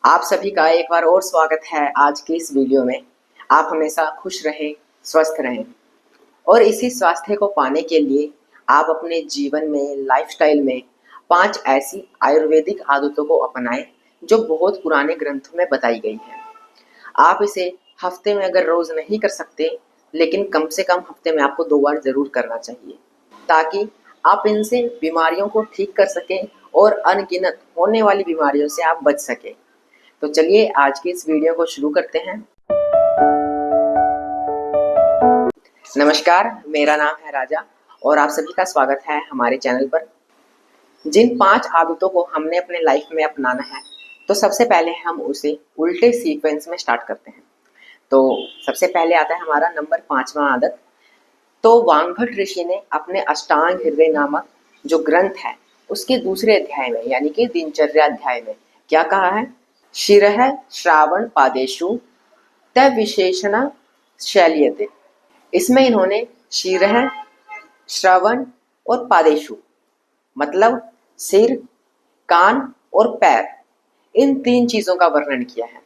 आप सभी का एक बार और स्वागत है आज की इस वीडियो में। आप हमेशा खुश रहें, स्वस्थ रहें और इसी स्वास्थ्य को पाने के लिए आप अपने जीवन में, लाइफस्टाइल में 5 ऐसी आयुर्वेदिक आदतों को अपनाएं जो बहुत पुराने ग्रंथों में बताई गई हैं। आप इसे हफ्ते में अगर रोज नहीं कर सकते, लेकिन कम से कम हफ्ते में आपको 2 बार जरूर करना चाहिए, ताकि आप इनसे बीमारियों को ठीक कर सकें और अनगिनत होने वाली बीमारियों से आप बच सकें। तो चलिए आज की इस वीडियो को शुरू करते हैं। नमस्कार, मेरा नाम है राजा और आप सभी का स्वागत है हमारे चैनल पर। जिन 5 आदतों को हमने अपने लाइफ में अपनाना है, तो सबसे पहले हम उसे उल्टे सीक्वेंस में स्टार्ट करते हैं। तो सबसे पहले आता है हमारा नंबर 5वां आदत। तो वामभट्ट ऋषि ने अपने अष्टांग हृदय नामक जो ग्रंथ है उसके दूसरे अध्याय में, यानी कि दिनचर्या अध्याय में क्या कहा है? शिरः श्रावण पादेषु तविशेषण शैल्यते। इसमें इन्होंने शिरः, श्रवण और पादेषु मतलब सिर, कान और पैर, इन 3 चीजों का वर्णन किया है।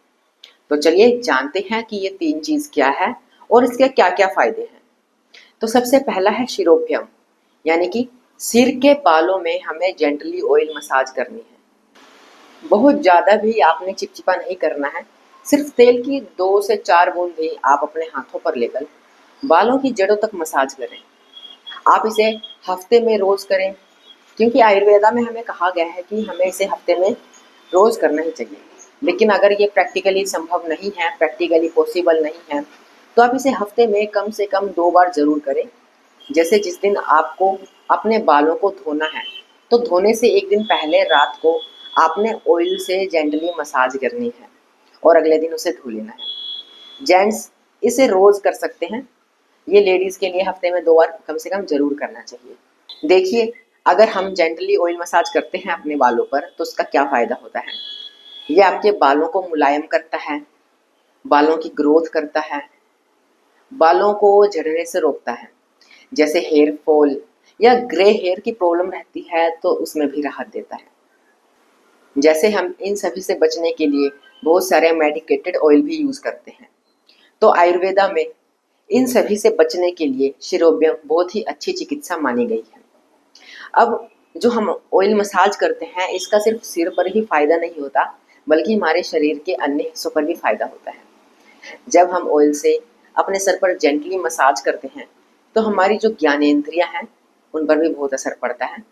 तो चलिए जानते हैं कि ये 3 चीज क्या है और इसके क्या क्या फायदे हैं। तो सबसे पहला है शिरोभ्यम, यानी कि सिर के बालों में हमें जेंटली ऑयल मसाज करनी है। बहुत ज़्यादा भी आपने चिपचिपा नहीं करना है, सिर्फ तेल की 2 से 4 बूंद भी आप अपने हाथों पर लेकर बालों की जड़ों तक मसाज करें। आप इसे हफ्ते में रोज़ करें, क्योंकि आयुर्वेदा में हमें कहा गया है कि हमें इसे हफ्ते में रोज़ करना ही चाहिए। लेकिन अगर ये प्रैक्टिकली संभव नहीं है, प्रैक्टिकली पॉसिबल नहीं है, तो आप इसे हफ्ते में कम से कम 2 बार ज़रूर करें। जैसे जिस दिन आपको अपने बालों को धोना है, तो धोने से एक दिन पहले रात को आपने ऑयल से जेंटली मसाज करनी है और अगले दिन उसे धो लेना है। जेंट्स इसे रोज़ कर सकते हैं, ये लेडीज़ के लिए हफ्ते में 2 बार कम से कम ज़रूर करना चाहिए। देखिए, अगर हम जेंटली ऑयल मसाज करते हैं अपने बालों पर, तो उसका क्या फ़ायदा होता है? ये आपके बालों को मुलायम करता है, बालों की ग्रोथ करता है, बालों को झड़ने से रोकता है। जैसे हेयर फॉल या ग्रे हेयर की प्रॉब्लम रहती है, तो उसमें भी राहत देता है। जैसे हम इन सभी से बचने के लिए बहुत सारे मेडिकेटेड ऑयल भी यूज़ करते हैं, तो आयुर्वेदा में इन सभी से बचने के लिए शिरोभ्यम बहुत ही अच्छी चिकित्सा मानी गई है। अब जो हम ऑयल मसाज करते हैं, इसका सिर्फ सिर पर ही फायदा नहीं होता, बल्कि हमारे शरीर के अन्य हिस्सों पर भी फायदा होता है। जब हम ऑयल से अपने सर पर जेंटली मसाज करते हैं, तो हमारी जो ज्ञानेंद्रियां हैं उन पर भी बहुत असर पड़ता है।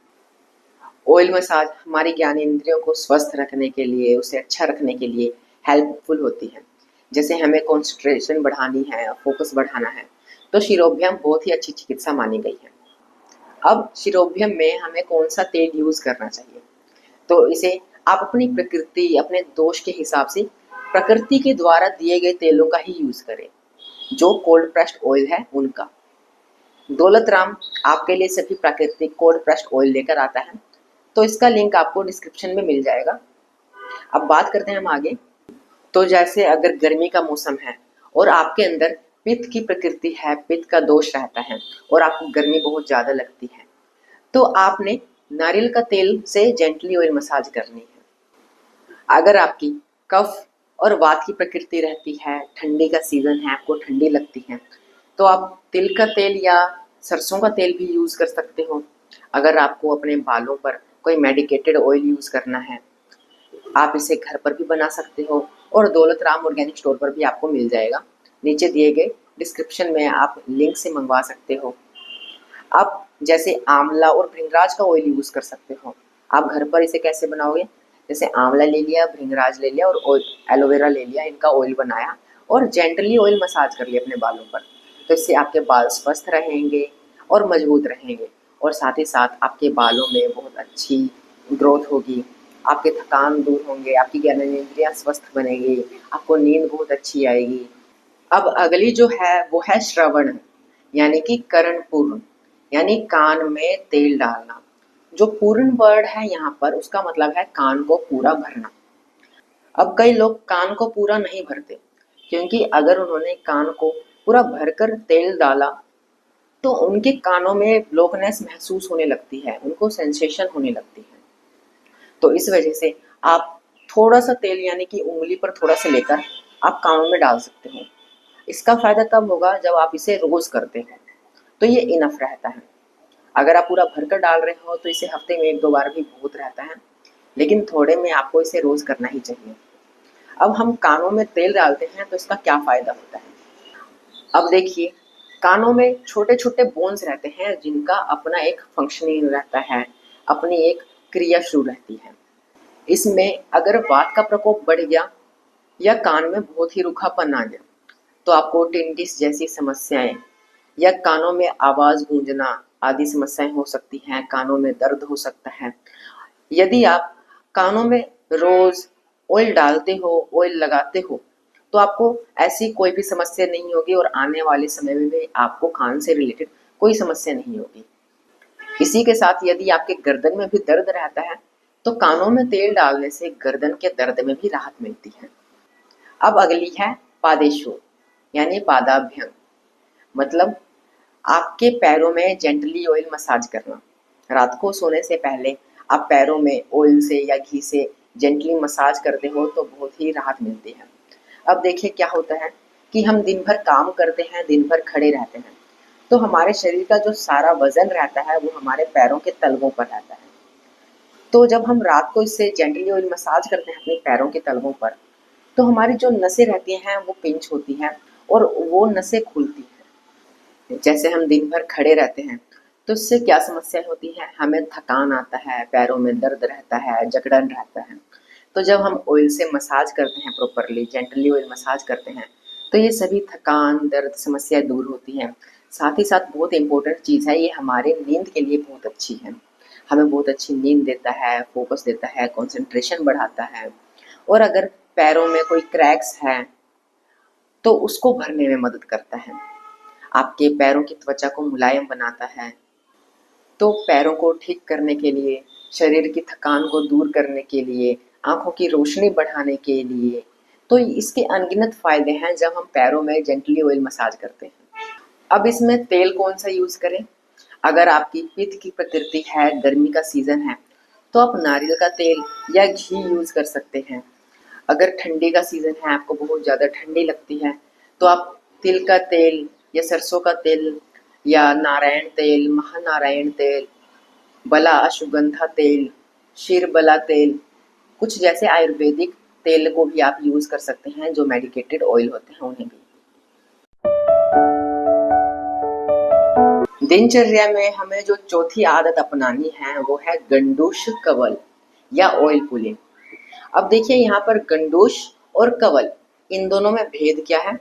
ऑयल मसाज हमारी ज्ञानेंद्रियों को स्वस्थ रखने के लिए, उसे अच्छा रखने के लिए हेल्पफुल होती है। जैसे हमें कंसंट्रेशन बढ़ानी है, फोकस बढ़ाना है, तो शिरोभ्यम बहुत ही अच्छी चिकित्सा मानी गई है। अब शिरोभ्यम में हमें कौन सा तेल यूज करना चाहिए? तो इसे आप अपनी प्रकृति, अपने दोष के हिसाब से प्रकृति के द्वारा दिए गए तेलों का ही यूज करें। जो कोल्ड प्रेस्ड ऑयल है उनका। दौलत राम आपके लिए सभी प्राकृतिक कोल्ड प्रेस्ड ऑयल लेकर आता है, तो इसका लिंक आपको डिस्क्रिप्शन में मिल जाएगा। अब बात करते हैं हम आगे। तो जैसे अगर गर्मी का मौसम है और आपके अंदर पित्त की प्रकृति है, पित्त का दोष रहता है और आपको गर्मी बहुत ज़्यादा लगती है, तो आपने नारियल का तेल से जेंटली ऑयल मसाज करनी है। अगर आपकी कफ और वात की प्रकृति रहती है, ठंडी का सीजन है, आपको ठंडी लगती है, तो आप तिल का तेल या सरसों का तेल भी यूज़ कर सकते हो। अगर आपको अपने बालों पर कोई मेडिकेटेड ऑयल यूज़ करना है, आप इसे घर पर भी बना सकते हो और दौलत राम ऑर्गेनिक स्टोर पर भी आपको मिल जाएगा। नीचे दिए गए डिस्क्रिप्शन में आप लिंक से मंगवा सकते हो। आप जैसे आंवला और भृंगराज का ऑयल यूज़ कर सकते हो। आप घर पर इसे कैसे बनाओगे? जैसे आंवला ले लिया, भृंगराज ले लिया और एलोवेरा ले लिया, इनका ऑयल बनाया और जेंटली ऑयल मसाज कर लिया अपने बालों पर, तो इससे आपके बाल स्वस्थ रहेंगे और मजबूत रहेंगे और साथ ही साथ आपके बालों में बहुत अच्छी ग्रोथ होगी, आपके थकान दूर होंगे, आपकी ज्ञानेंद्रियाँ स्वस्थ बनेगी, आपको नींद बहुत अच्छी आएगी। अब अगली जो है वो है श्रवण, यानी कि कर्णपूर्ण, यानी कान में तेल डालना। जो पूर्ण वर्ड है यहाँ पर, उसका मतलब है कान को पूरा भरना। अब कई लोग कान को पूरा नहीं भरते, क्योंकि अगर उन्होंने कान को पूरा भरकर तेल डाला तो उनके कानों में ब्लॉकनेस महसूस होने लगती है, उनको सेंसेशन होने लगती है। तो इस वजह से आप थोड़ा सा तेल यानी कि उंगली पर थोड़ा सा लेकर आप कानों में डाल सकते हो। इसका फायदा तब होगा जब आप इसे रोज करते हो, तो ये इनफ रहता है। अगर आप पूरा भरकर डाल रहे हो तो इसे हफ्ते में 1-2 बार भी बहुत रहता है, लेकिन थोड़े में आपको इसे रोज करना ही चाहिए। अब हम कानों में तेल डालते हैं तो इसका क्या फायदा होता है। अब देखिए, कानों में छोटे छोटे बोन्स रहते हैं जिनका अपना एक फंक्शनिंग रहता है, अपनी एक क्रिया शुरू रहती है। इसमें अगर वात का प्रकोप बढ़ गया या कान में बहुत ही रूखापन आ गया तो आपको टिंटिस जैसी समस्याएं या कानों में आवाज गूंजना आदि समस्याएं हो सकती हैं, कानों में दर्द हो सकता है। यदि आप कानों में रोज ऑयल डालते हो, ऑयल लगाते हो, तो आपको ऐसी कोई भी समस्या नहीं होगी और आने वाले समय में भी आपको कान से रिलेटेड कोई समस्या नहीं होगी। इसी के साथ यदि आपके गर्दन में भी दर्द रहता है तो कानों में तेल डालने से गर्दन के दर्द में भी राहत मिलती है। अब अगली है पादेशु यानी पादाभ्यंग, मतलब आपके पैरों में जेंटली ऑयल मसाज करना। रात को सोने से पहले आप पैरों में ऑयल से या घी से जेंटली मसाज करते हो तो बहुत ही राहत मिलती है। अब देखिए क्या होता है कि हम दिन भर काम करते हैं, दिन भर खड़े रहते हैं, तो हमारे शरीर का जो सारा वजन रहता है वो हमारे पैरों के तलवों पर रहता है। तो जब हम रात को इससे जेंटली ऑयल मसाज करते हैं अपने पैरों के तलवों पर, तो हमारी जो नसें रहती हैं वो पिंच होती हैं और वो नसें खुलती हैं। जैसे हम दिन भर खड़े रहते हैं तो इससे क्या समस्या होती है, हमें थकान आता है, पैरों में दर्द रहता है, जकड़न रहता है। तो जब हम ऑयल से मसाज करते हैं, प्रॉपरली जेंटली ऑयल मसाज करते हैं, तो ये सभी थकान, दर्द, समस्याएं दूर होती हैं। साथ ही साथ बहुत इंपॉर्टेंट चीज़ है, ये हमारे नींद के लिए बहुत अच्छी है। हमें बहुत अच्छी नींद देता है, फोकस देता है, कंसंट्रेशन बढ़ाता है। और अगर पैरों में कोई क्रैक्स है तो उसको भरने में मदद करता है। आपके पैरों की त्वचा को मुलायम बनाता है। तो पैरों को ठीक करने के लिए, शरीर की थकान को दूर करने के लिए, आंखों की रोशनी बढ़ाने के लिए, तो इसके अनगिनत फायदे हैं जब हम पैरों में जेंटली ऑयल मसाज करते हैं। अब इसमें तेल कौन सा यूज करें। अगर आपकी पित्त की प्रकृति है, गर्मी का सीजन है, तो आप नारियल का तेल या घी यूज कर सकते हैं। अगर ठंडी का सीजन है, आपको बहुत ज़्यादा ठंडी लगती है, तो आप तिल का तेल या सरसों का तेल या नारायण तेल, महानारायण तेल, बला अश्वगंधा तेल, शिरबला तेल, कुछ जैसे आयुर्वेदिक तेल को भी आप यूज कर सकते हैं, जो मेडिकेटेड ऑयल होते हैं उन्हें भी। दिनचर्या में हमें जो चौथी आदत अपनानी है वो है गंडूश कवल या ऑयल पुलिंग। अब देखिए यहाँ पर गंडूश और कवल, इन दोनों में भेद क्या है।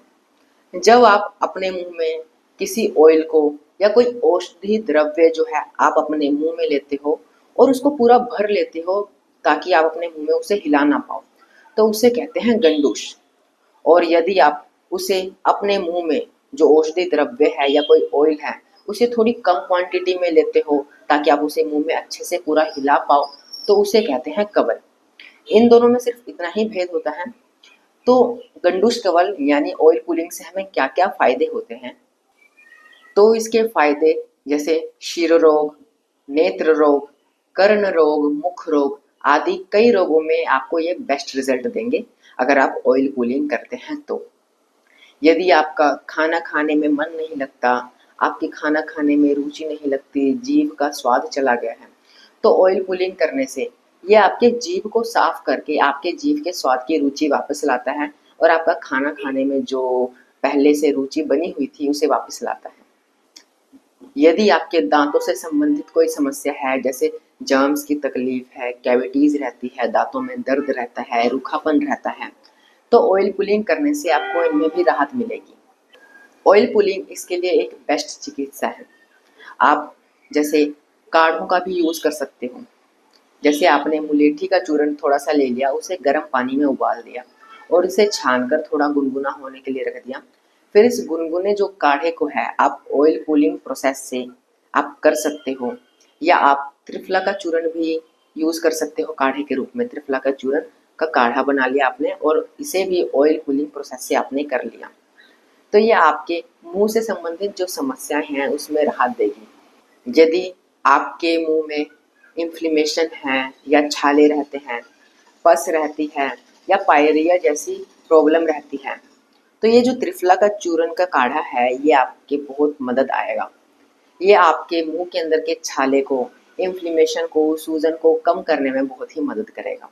जब आप अपने मुंह में किसी ऑयल को या कोई औषधि द्रव्य जो है आप अपने मुंह में लेते हो और उसको पूरा भर लेते हो ताकि आप अपने मुंह में उसे हिला ना पाओ, तो उसे कहते हैं गंडूश। और यदि आप उसे अपने मुंह में जो औषधि द्रव्य है या कोई ऑयल है उसे थोड़ी कम क्वांटिटी में लेते हो ताकि आप उसे मुंह में अच्छे से पूरा हिला पाओ, तो उसे कहते हैं कवल। इन दोनों में सिर्फ इतना ही भेद होता है। तो गंडूश कवल यानी ऑयल पुलिंग से हमें क्या क्या फायदे होते हैं। तो इसके फायदे जैसे शिरो रोग, नेत्र रोग, कर्ण रोग, मुख रोग आदि कई रोगों में आपको ये बेस्ट रिजल्ट देंगे अगर आप ऑयल पुलिंग करते हैं। तो यदि आपका खाना खाने में मन नहीं लगता, आपकी खाना खाने में रुचि नहीं लगती, जीभ का स्वाद चला गया है, तो ऑयल पुलिंग करने से ये आपके जीभ को साफ करके आपके जीभ के स्वाद की रुचि वापस लाता है और आपका खाना खाने में जो पहले से रुचि बनी हुई थी उसे वापस लाता है। यदि आपके दांतों से संबंधित कोई समस्या है, जैसे जर्म्स की तकलीफ है, कैविटीज रहती है, दांतों में दर्द रहता है, रूखापन रहता है, तो ऑयल पुलिंग करने से आपको इनमें भी राहत मिलेगी। ऑयल पुलिंग इसके लिए एक बेस्ट चिकित्सा है। आप जैसे काढ़ों का भी यूज कर सकते हो। जैसे आपने मुलेठी का चूर्ण थोड़ा सा ले लिया, उसे गर्म पानी में उबाल दिया और इसे छानकर थोड़ा गुनगुना होने के लिए रख दिया। फिर इस गुनगुने जो काढ़े को है आप ऑयल पुलिंग प्रोसेस से आप कर सकते हो, या आप त्रिफला का चूर्ण भी यूज कर सकते हो काढ़े के रूप में। त्रिफला का चूर्ण का काढ़ा बना लिया आपने और इसे भी ऑयल पुलिंग प्रोसेस से आपने कर लिया, तो ये आपके मुंह से संबंधित जो समस्याएं हैं उसमें राहत देगी। यदि आपके मुंह में इन्फ्लेमेशन है या छाले रहते हैं पस रहती है या पायरिया जैसी प्रॉब्लम रहती है, तो ये जो त्रिफला का चूर्ण का काढ़ा है ये आपके बहुत मदद आएगा। ये आपके मुंह के अंदर के छाले को, इन्फ्लेमेशन को, सूजन को कम करने में बहुत ही मदद करेगा।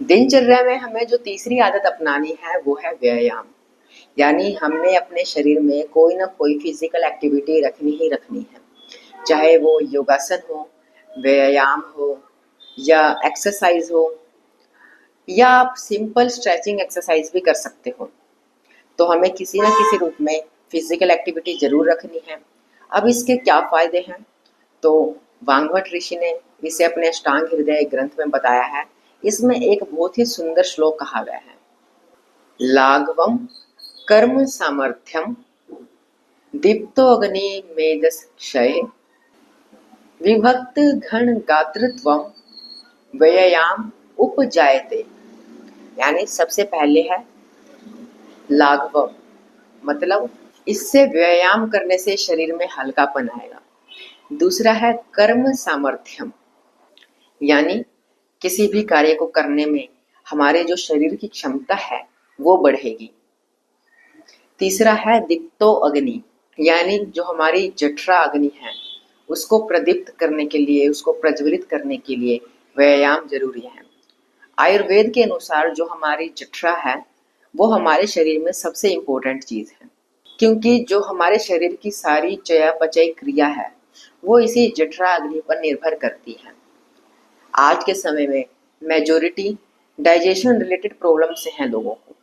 दिनचर्या में हमें जो तीसरी आदत अपनानी है वो है व्यायाम। यानी हमने अपने शरीर में कोई ना कोई फिजिकल एक्टिविटी रखनी ही रखनी है, चाहे वो योगासन हो, व्यायाम हो या एक्सरसाइज हो, या आप सिंपल स्ट्रेचिंग एक्सरसाइज भी कर सकते हो। तो हमें किसी न किसी रूप में फिजिकल एक्टिविटी जरूर रखनी है। अब इसके क्या फायदे हैं, तो वांगभट ऋषि ने इसे अपने अष्टांग हृदय ग्रंथ में बताया है। इसमें एक बहुत ही सुंदर श्लोक कहा गया है, लाघवम कर्म सामर्थ्यम दीप्तो अग्नि मेदस क्षय विभक्त घन गात्रत्वम व्यायाम उपजायते। यानी सबसे पहले है लाघवम, मतलब इससे व्यायाम करने से शरीर में हल्कापन आएगा। दूसरा है कर्म सामर्थ्यम, यानी किसी भी कार्य को करने में हमारे जो शरीर की क्षमता है वो बढ़ेगी। तीसरा है दीप्तो अग्नि, यानी जो हमारी जठरा अग्नि है उसको प्रदीप्त करने के लिए, उसको प्रज्वलित करने के लिए व्यायाम जरूरी है। आयुर्वेद के अनुसार जो हमारी जठरा है वो हमारे शरीर में सबसे इम्पोर्टेंट चीज है, क्योंकि जो हमारे शरीर की सारी चयापचय क्रिया है वो इसी जठरा अग्नि पर निर्भर करती है। आज के समय में मेजोरिटी डाइजेशन रिलेटेड प्रॉब्लम से हैं लोगों को,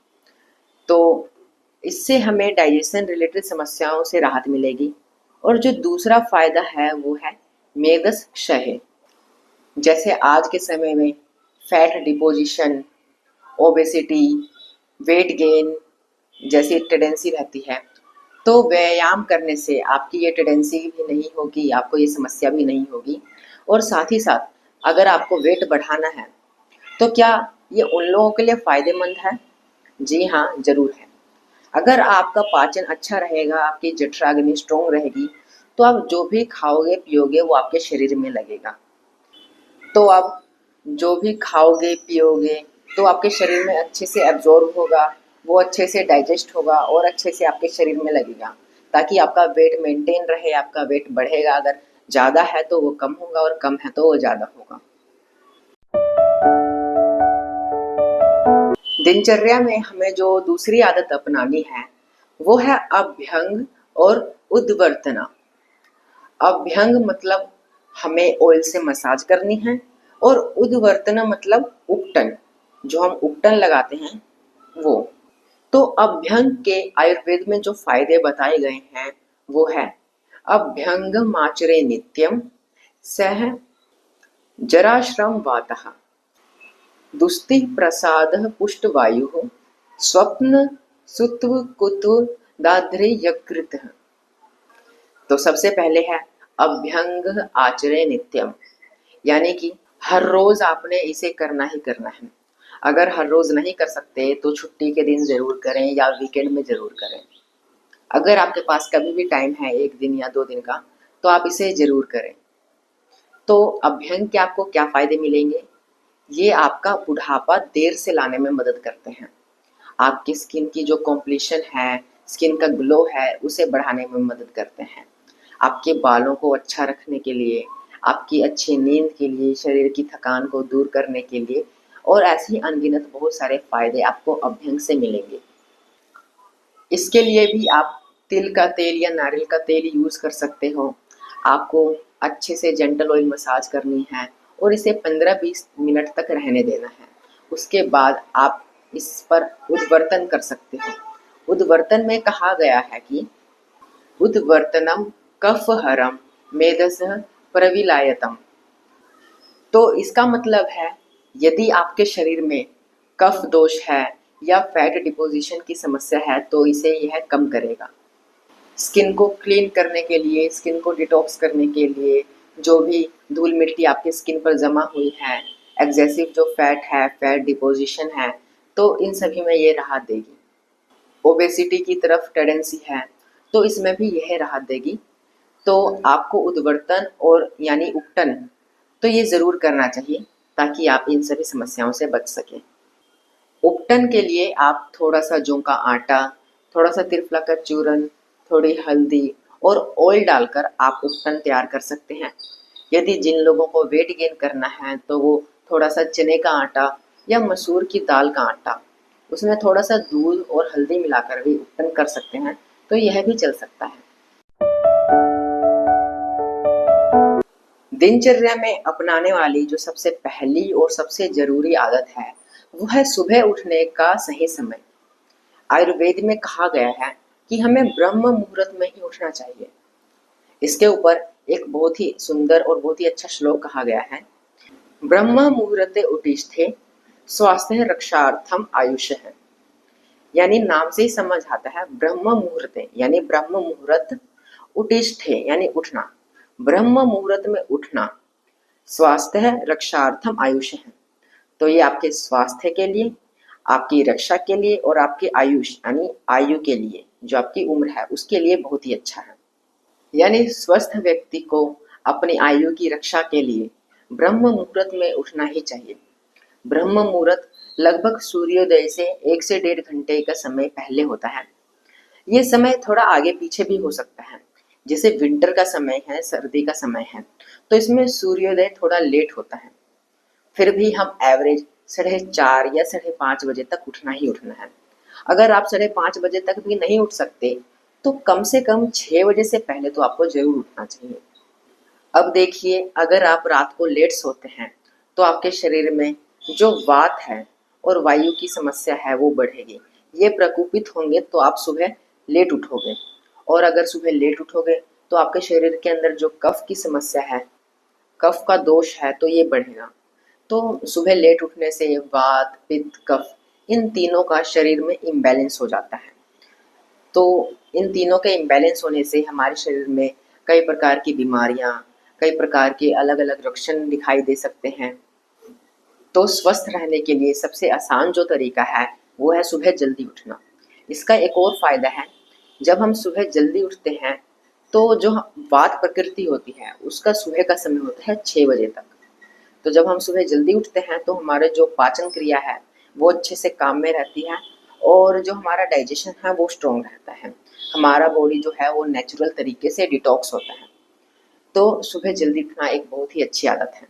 तो इससे हमें डाइजेशन रिलेटेड समस्याओं से राहत मिलेगी। और जो दूसरा फायदा है वो है मेदस क्षय। जैसे आज के समय में fat deposition, obesity, weight gain जैसी टेंडेंसी रहती है, तो व्यायाम करने से आपकी ये टेंडेंसी भी नहीं होगी, आपको ये समस्या भी नहीं होगी। और साथ ही साथ अगर आपको वेट बढ़ाना है तो क्या ये उन लोगों के लिए फायदेमंद है? जी हाँ, जरूर है। अगर आपका पाचन अच्छा रहेगा, आपकी जठराग्नि स्ट्रोंग रहेगी, तो आप जो भी खाओगे पियोगे वो आपके शरीर में लगेगा। तो आप जो भी खाओगे पियोगे तो आपके शरीर में अच्छे से एब्जॉर्ब होगा, वो अच्छे से डाइजेस्ट होगा और अच्छे से आपके शरीर में लगेगा, ताकि आपका वेट मेंटेन रहे। आपका वेट बढ़ेगा, अगर ज़्यादा है तो वो कम होगा और कम है तो वो ज़्यादा होगा। दिनचर्या में हमें जो दूसरी आदत अपनानी है वो है अभ्यंग और उद्वर्तना। अभ्यंग मतलब हमें ऑयल से मसाज करनी है, और उद्वर्तना मतलब उपटन, जो हम उपटन लगाते हैं वो। तो अभ्यंग के आयुर्वेद में जो फायदे बताए गए हैं वो है अभ्यंग माचरे नित्यम सह जराश्रम वातः दुस्ति प्रसाद पुष्टवायु स्वप्न सुत्व कुत्व दाध्रे यकृत। तो सबसे पहले है अभ्यंग आचरे नित्यम, यानी कि हर रोज आपने इसे करना ही करना है। अगर हर रोज नहीं कर सकते तो छुट्टी के दिन जरूर करें या वीकेंड में जरूर करें। अगर आपके पास कभी भी टाइम है, एक दिन या 2 दिन का, तो आप इसे जरूर करें। तो अभ्यंग के आपको क्या फायदे मिलेंगे? ये आपका बुढ़ापा देर से लाने में मदद करते हैं। आपकी स्किन की जो कॉम्प्लेक्शन है, स्किन का ग्लो है, उसे बढ़ाने में मदद करते हैं। आपके बालों को अच्छा रखने के लिए, आपकी अच्छी नींद के लिए, शरीर की थकान को दूर करने के लिए, और ऐसे ही अनगिनत बहुत सारे फायदे आपको अभ्यंग से मिलेंगे। इसके लिए भी आप तिल का तेल या नारियल का तेल यूज कर सकते हो। आपको अच्छे से जेंटल ऑयल मसाज करनी है और इसे 15-20 मिनट तक रहने देना है। उसके बाद आप इस पर उद्वर्तन कर सकते हो। उद्वर्तन में कहा गया है कि उद्वर्तनम कफहरम मेदसः प्रविलायतम। तो इसका मतलब है यदि आपके शरीर में कफ दोष है या फैट डिपोजिशन की समस्या है तो इसे यह कम करेगा। स्किन को क्लीन करने के लिए, स्किन को डिटॉक्स करने के लिए, जो भी धूल मिट्टी आपके स्किन पर जमा हुई है, एक्सेसिव जो फैट है, फैट डिपोजिशन है, तो इन सभी में ये राहत देगी। ओबेसिटी की तरफ टेंडेंसी है तो इसमें भी यह राहत देगी। तो आपको उद्वर्तन और यानी उपटन तो ये ज़रूर करना चाहिए ताकि आप इन सभी समस्याओं से बच सकें। उपटन के लिए आप थोड़ा सा जौ का आटा, थोड़ा सा त्रिफला का चूरन, थोड़ी हल्दी और ऑयल डालकर आप उपटन तैयार कर सकते हैं। यदि जिन लोगों को वेट गेन करना है तो वो थोड़ा सा चने का आटा या मसूर की दाल का आटा, उसमें थोड़ा सा दूध और हल्दी मिलाकर भी उपटन कर सकते हैं, तो यह भी चल सकता है। दिनचर्या में अपनाने वाली जो सबसे पहली और सबसे जरूरी आदत है वो है सुबह उठने का सही समय। आयुर्वेद में कहा गया है कि हमें ब्रह्म मुहूर्त में ही उठना चाहिए। इसके ऊपर एक बहुत ही सुंदर और बहुत ही अच्छा श्लोक कहा गया है, ब्रह्म मुहूर्ते उत्तिष्ठे स्वास्थ्य रक्षार्थम आयुष है। यानी नाम से ही समझ आता है, ब्रह्म मुहूर्ते यानी ब्रह्म मुहूर्त, उत्तिष्ठे यानी उठना, ब्रह्म मुहूर्त में उठना, स्वास्थ्य रक्षार्थम आयुष है। तो ये आपके स्वास्थ्य के लिए, आपकी रक्षा के लिए और आपकी आयुष यानी आयु के लिए, जो आपकी उम्र है उसके लिए बहुत ही अच्छा है। यानी स्वस्थ व्यक्ति को अपनी आयु की रक्षा के लिए ब्रह्म मुहूर्त में उठना ही चाहिए। ब्रह्म मुहूर्त लगभग सूर्योदय से 1 से 1.5 घंटे का समय पहले होता है। ये समय थोड़ा आगे पीछे भी हो सकता है, जैसे विंटर का समय है, सर्दी का समय है, तो इसमें सूर्योदय थोड़ा लेट होता है। फिर भी हम एवरेज 4:30 या 5:30 बजे तक उठना ही उठना है। अगर आप 5:30 बजे तक भी नहीं उठ सकते तो कम से कम 6 बजे से पहले तो आपको जरूर उठना चाहिए। अब देखिए, अगर आप रात को लेट सोते हैं तो आपके शरीर में जो वात है और वायु की समस्या है वो बढ़ेगी। ये प्रकोपित होंगे तो आप सुबह लेट उठोगे, और अगर सुबह लेट उठोगे तो आपके शरीर के अंदर जो कफ की समस्या है, कफ का दोष है, तो ये बढ़ेगा। तो सुबह लेट उठने से वात, पित्त, कफ, इन तीनों का शरीर में इम्बैलेंस हो जाता है। तो इन तीनों के इम्बैलेंस होने से हमारे शरीर में कई प्रकार की बीमारियां, कई प्रकार के अलग अलग लक्षण दिखाई दे सकते हैं। तो स्वस्थ रहने के लिए सबसे आसान जो तरीका है वो है सुबह जल्दी उठना। इसका एक और फायदा है, जब हम सुबह जल्दी उठते हैं तो जो वात प्रकृति होती है उसका सुबह का समय होता है 6 बजे तक। तो जब हम सुबह जल्दी उठते हैं तो हमारे जो पाचन क्रिया है वो अच्छे से काम में रहती है, और जो हमारा डाइजेशन है वो स्ट्रॉन्ग रहता है। हमारा बॉडी जो है वो नेचुरल तरीके से डिटॉक्स होता है। तो सुबह जल्दी उठना एक बहुत ही अच्छी आदत है।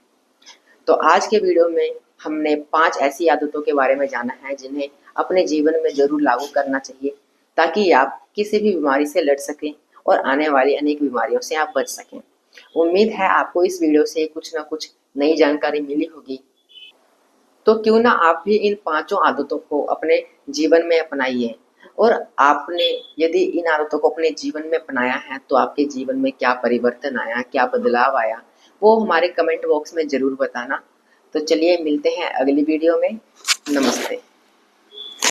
तो आज के वीडियो में हमने 5 ऐसी आदतों के बारे में जाना है जिन्हें अपने जीवन में ज़रूर लागू करना चाहिए, ताकि आप किसी भी बीमारी से लड़ सकें और आने वाली अनेक बीमारियों से आप बच सकें। उम्मीद है आपको इस वीडियो से कुछ ना कुछ नई जानकारी मिली होगी। तो क्यों ना आप भी इन 5 आदतों को अपने जीवन में अपनाइए, और आपने यदि इन आदतों को अपने जीवन में अपनाया है तो आपके जीवन में क्या परिवर्तन आया, क्या बदलाव आया, वो हमारे कमेंट बॉक्स में ज़रूर बताना। तो चलिए मिलते हैं अगली वीडियो में। नमस्ते।